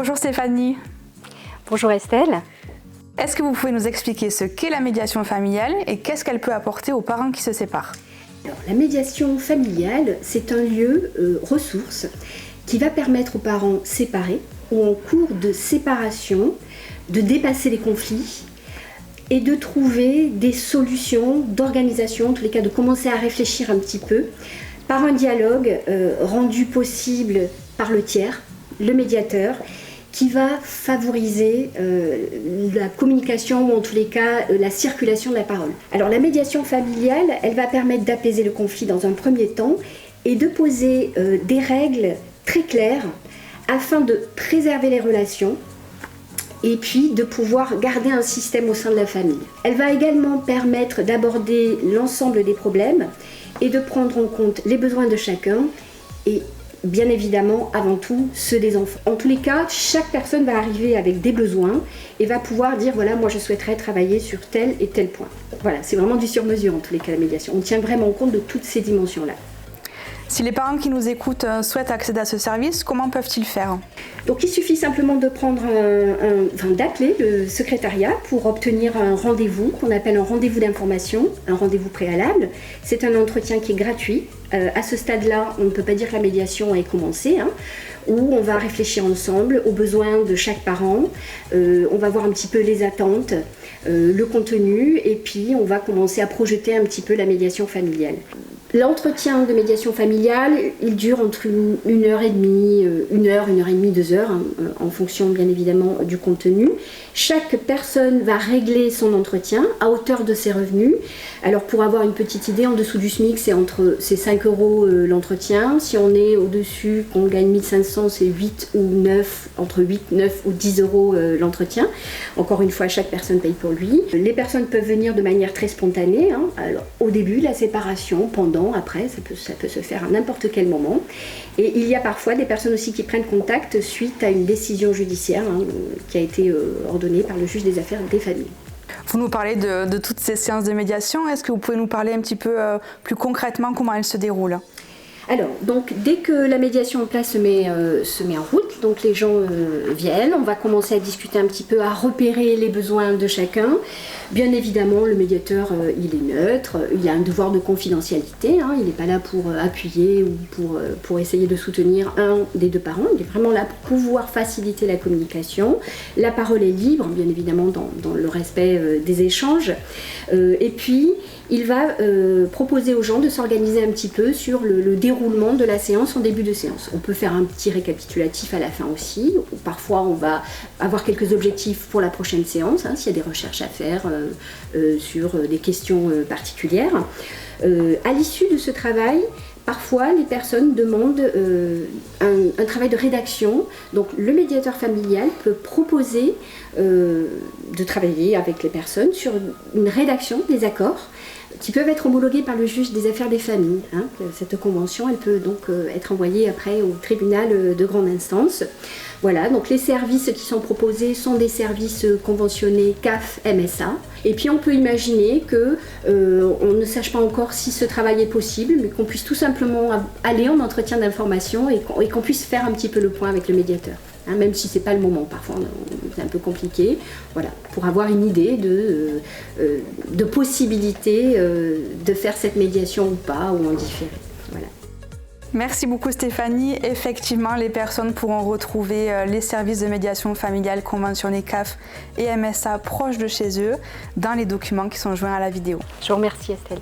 Bonjour Stéphanie. Bonjour Estelle. Est-ce que vous pouvez nous expliquer ce qu'est la médiation familiale et qu'est-ce qu'elle peut apporter aux parents qui se séparent? Alors, la médiation familiale, c'est un lieu ressource qui va permettre aux parents séparés ou en cours de séparation de dépasser les conflits et de trouver des solutions d'organisation, en tous les cas de commencer à réfléchir un petit peu par un dialogue rendu possible par le tiers, le médiateur, qui va favoriser la communication ou en tous les cas la circulation de la parole. Alors la médiation familiale, elle va permettre d'apaiser le conflit dans un premier temps et de poser des règles très claires afin de préserver les relations et puis de pouvoir garder un système au sein de la famille. Elle va également permettre d'aborder l'ensemble des problèmes et de prendre en compte les besoins de chacun et bien évidemment, avant tout, ceux des enfants. En tous les cas, chaque personne va arriver avec des besoins et va pouvoir dire, voilà, moi je souhaiterais travailler sur tel et tel point. Voilà, c'est vraiment du sur-mesure en tous les cas la médiation. On tient vraiment compte de toutes ces dimensions-là. Si les parents qui nous écoutent souhaitent accéder à ce service, comment peuvent-ils faire? Donc il suffit simplement de d'appeler le secrétariat pour obtenir un rendez-vous qu'on appelle un rendez-vous d'information, un rendez-vous préalable. C'est un entretien qui est gratuit. À ce stade-là, on ne peut pas dire que la médiation ait commencé, où on va réfléchir ensemble aux besoins de chaque parent, on va voir un petit peu les attentes, le contenu, et puis on va commencer à projeter un petit peu la médiation familiale. L'entretien de médiation familiale, il dure entre une heure et demie, une heure et demie, 2 heures, en fonction bien évidemment du contenu. Chaque personne va régler son entretien à hauteur de ses revenus. Alors pour avoir une petite idée, en dessous du SMIC, c'est 5 € l'entretien. Si on est au-dessus, qu'on gagne 1500, c'est 8 ou 9, entre 8, 9 ou 10 € l'entretien. Encore une fois, chaque personne paye pour lui. Les personnes peuvent venir de manière très spontanée. Alors, au début, la séparation, pendant, après, ça peut se faire à n'importe quel moment. Et il y a parfois des personnes aussi qui prennent contact suite à une décision judiciaire qui a été ordonnée par le juge des affaires des familles. Vous nous parlez de toutes ces séances de médiation. Est-ce que vous pouvez nous parler un petit peu plus concrètement comment elles se déroulent? Alors, donc, dès que la médiation en place se met en route, donc les gens viennent, on va commencer à discuter un petit peu, à repérer les besoins de chacun. Bien évidemment, le médiateur, il est neutre, il a un devoir de confidentialité, il n'est pas là pour appuyer ou pour essayer de soutenir un des deux parents, il est vraiment là pour pouvoir faciliter la communication. La parole est libre, bien évidemment, dans le respect des échanges. Et puis, il va proposer aux gens de s'organiser un petit peu sur le déroulement de la séance en début de séance. On peut faire un petit récapitulatif à la fin aussi. Parfois, on va avoir quelques objectifs pour la prochaine séance, s'il y a des recherches à faire sur des questions particulières. À l'issue de ce travail, parfois, les personnes demandent un travail de rédaction. Donc, le médiateur familial peut proposer de travailler avec les personnes sur une rédaction des accords qui peuvent être homologués par le juge des affaires des familles. Cette convention, elle peut donc être envoyée après au tribunal de grande instance. Voilà, donc les services qui sont proposés sont des services conventionnés CAF MSA. Et puis on peut imaginer qu'on ne sache pas encore si ce travail est possible, mais qu'on puisse tout simplement aller en entretien d'information et qu'on puisse faire un petit peu le point avec le médiateur. Même si ce n'est pas le moment, parfois c'est un peu compliqué, voilà, pour avoir une idée de possibilité de faire cette médiation ou pas, ou en différé. Voilà. Merci beaucoup Stéphanie. Effectivement, les personnes pourront retrouver les services de médiation familiale conventionnés CAF et MSA proches de chez eux dans les documents qui sont joints à la vidéo. Je vous remercie Estelle.